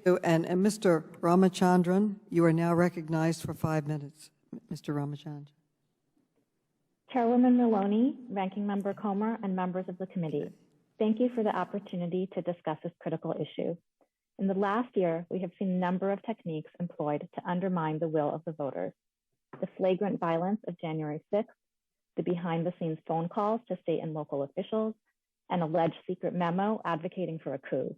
And Mr. Ramachandran, you are now recognized for 5 minutes. Mr. Ramachandran. Chairwoman Maloney, Ranking Member Comer, and members of the committee, thank you for the opportunity to discuss this critical issue. In the last year, we have seen a number of techniques employed to undermine the will of the voters. The flagrant violence of January 6th, the behind-the-scenes phone calls to state and local officials, an alleged secret memo advocating for a coup.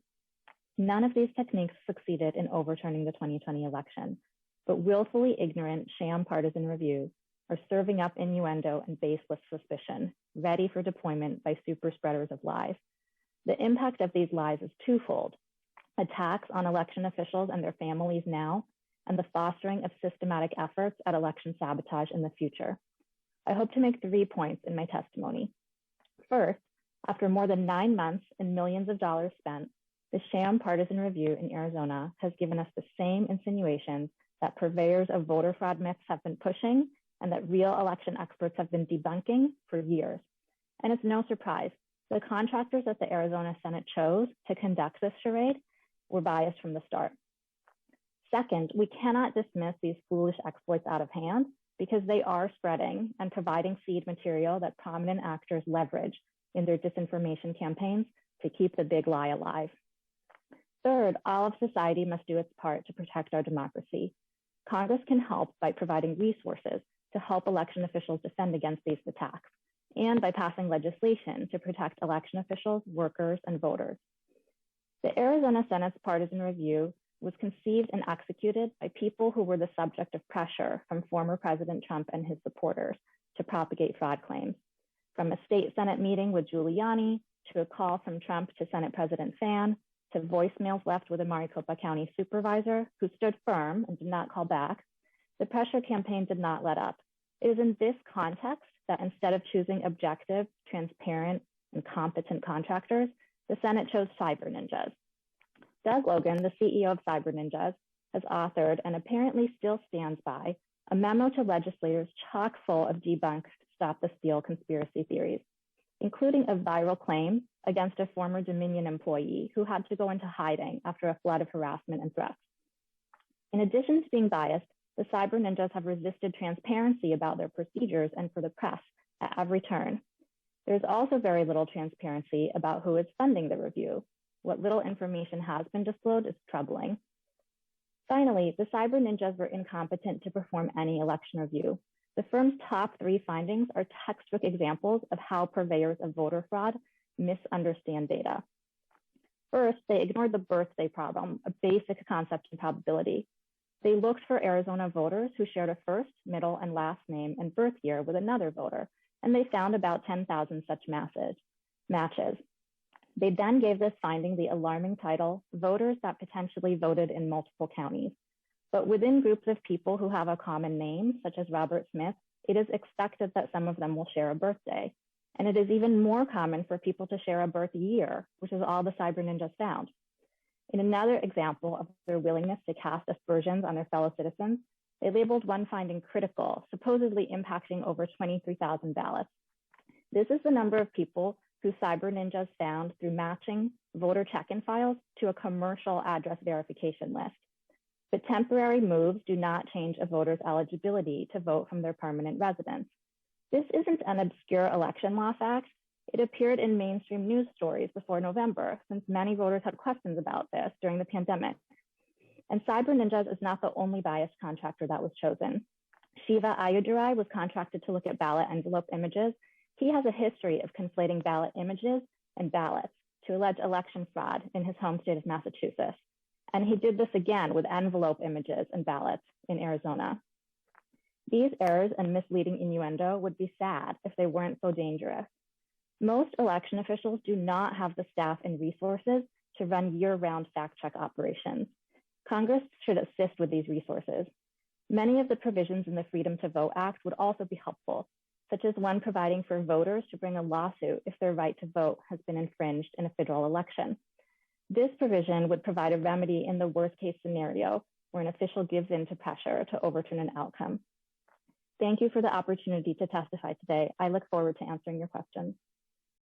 None of these techniques succeeded in overturning the 2020 election, but willfully ignorant sham partisan reviews are serving up innuendo and baseless suspicion, ready for deployment by super spreaders of lies. The impact of these lies is twofold: attacks on election officials and their families now, and the fostering of systematic efforts at election sabotage in the future. I hope to make 3 points in my testimony. First, after more than 9 months and millions of dollars spent, the sham partisan review in Arizona has given us the same insinuations that purveyors of voter fraud myths have been pushing and that real election experts have been debunking for years. And it's no surprise, the contractors that the Arizona Senate chose to conduct this charade were biased from the start. Second, we cannot dismiss these foolish exploits out of hand because they are spreading and providing seed material that prominent actors leverage in their disinformation campaigns to keep the big lie alive. Third, all of society must do its part to protect our democracy. Congress can help by providing resources to help election officials defend against these attacks, and by passing legislation to protect election officials, workers, and voters. The Arizona Senate's partisan review was conceived and executed by people who were the subject of pressure from former President Trump and his supporters to propagate fraud claims. From a state Senate meeting with Giuliani, to a call from Trump to Senate President Fan, to voicemails left with a Maricopa County supervisor who stood firm and did not call back, the pressure campaign did not let up. It is in this context that instead of choosing objective, transparent, and competent contractors, the Senate chose cyber ninjas. Doug Logan, the CEO of Cyber Ninjas, has authored and apparently still stands by a memo to legislators chock full of debunked Stop the Steal conspiracy theories, including a viral claim against a former Dominion employee who had to go into hiding after a flood of harassment and threats. In addition to being biased, the Cyber Ninjas have resisted transparency about their procedures and for the press at every turn. There's also very little transparency about who is funding the review. What little information has been disclosed is troubling. Finally, the Cyber Ninjas were incompetent to perform any election review. The firm's top 3 findings are textbook examples of how purveyors of voter fraud misunderstand data. First, they ignored the birthday problem, a basic concept in probability. They looked for Arizona voters who shared a first, middle, and last name and birth year with another voter, and they found about 10,000 such matches. They then gave this finding the alarming title, Voters That Potentially Voted in Multiple Counties. But within groups of people who have a common name, such as Robert Smith, it is expected that some of them will share a birthday. And it is even more common for people to share a birth year, which is all the Cyber Ninjas found. In another example of their willingness to cast aspersions on their fellow citizens, they labeled one finding critical, supposedly impacting over 23,000 ballots. This is the number of people who Cyber Ninjas found through matching voter check-in files to a commercial address verification list. But temporary moves do not change a voter's eligibility to vote from their permanent residence. This isn't an obscure election law fact. It appeared in mainstream news stories before November, since many voters had questions about this during the pandemic. And Cyber Ninjas is not the only biased contractor that was chosen. Shiva Ayudurai was contracted to look at ballot envelope images. He has a history of conflating ballot images and ballots to allege election fraud in his home state of Massachusetts. And he did this again with envelope images and ballots in Arizona. These errors and misleading innuendo would be sad if they weren't so dangerous. Most election officials do not have the staff and resources to run year-round fact-check operations. Congress should assist with these resources. Many of the provisions in the Freedom to Vote Act would also be helpful, such as one providing for voters to bring a lawsuit if their right to vote has been infringed in a federal election. This provision would provide a remedy in the worst-case scenario where an official gives in to pressure to overturn an outcome. Thank you for the opportunity to testify today. I look forward to answering your questions.